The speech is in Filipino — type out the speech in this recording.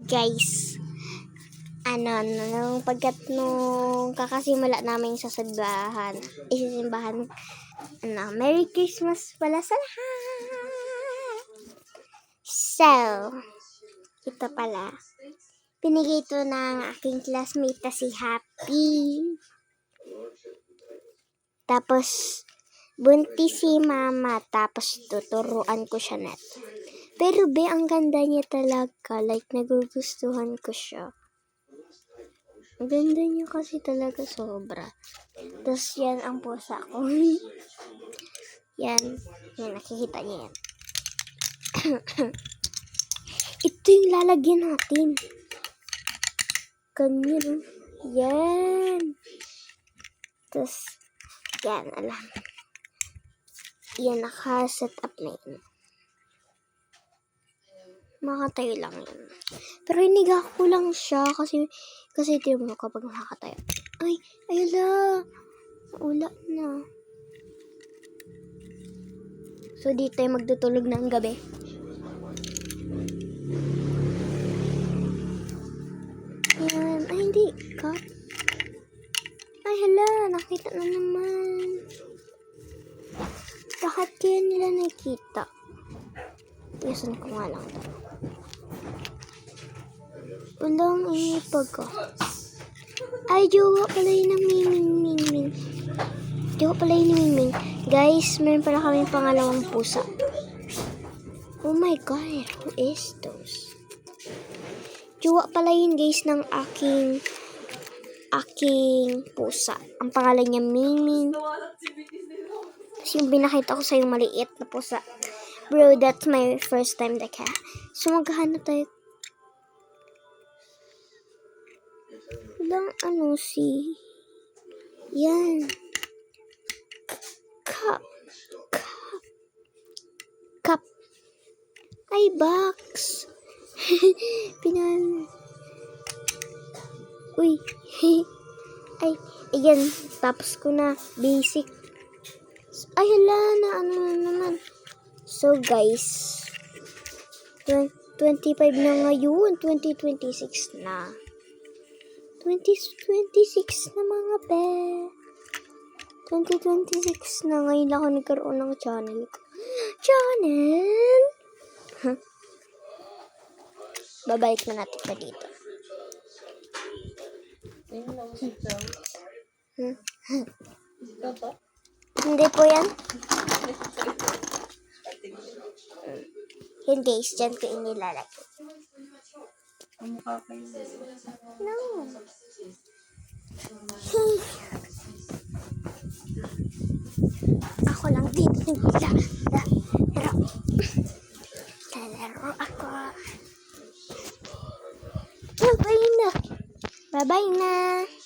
Guys, nung kakasimula namin sa simbahan, Merry Christmas pala sa lahat! So, ito pala, binigay ito ng aking classmate na si Happy. Tapos, buntis si mama, tapos tuturuan ko siya neto. Pero ang ganda niya talaga, like nagugustuhan ko siya. Ang ganda niya kasi talaga sobra. Tapos yan ang pusa ko. yan, nakikita niya yan. Ito yung lalagyan natin. Ganyan. Yan. Tapos, yan, alam. Yan, naka-set up na yun. Makatayo lang yun. Pero hiniga ko lang siya kasi tiyo mo kapag nakatayo. Ay, ayala. Ula na. So, dito tayo magtutulog ng gabi. Yan. Ay, hindi. Cut. Ay, hala. Nakita na naman. Bakit kaya nila nakita? Iyasan ko nga lang ito. Walang ipag ko. Ay, jowa pala yun ng Miming. Jowa pala yun ng Miming. Guys, meron pala kami pangalawang pusa. Oh my God, who is those? Jowa pala yun guys ng aking pusa. Ang pangalan niya Miming. Kasi yung binakita ko sa yung maliit na pusa. Bro, that's my first time na cat. So, maghahanap tayo. Walang yan. Cup. Ay, box. Uy. Ay, ayan. Tapos ko na. Basic. Ay, hala na. Naman. So, guys. 25 na ngayon. 2026 na. 2026 na mga be. 2026 na ngayon ako nagkaroon ng channel ko. Channel? Babalik na natin siya dito. Hindi po yan. Hindi, dyan ko inilalagay. No. Ako lang dito lalaro ako. Bye-bye na.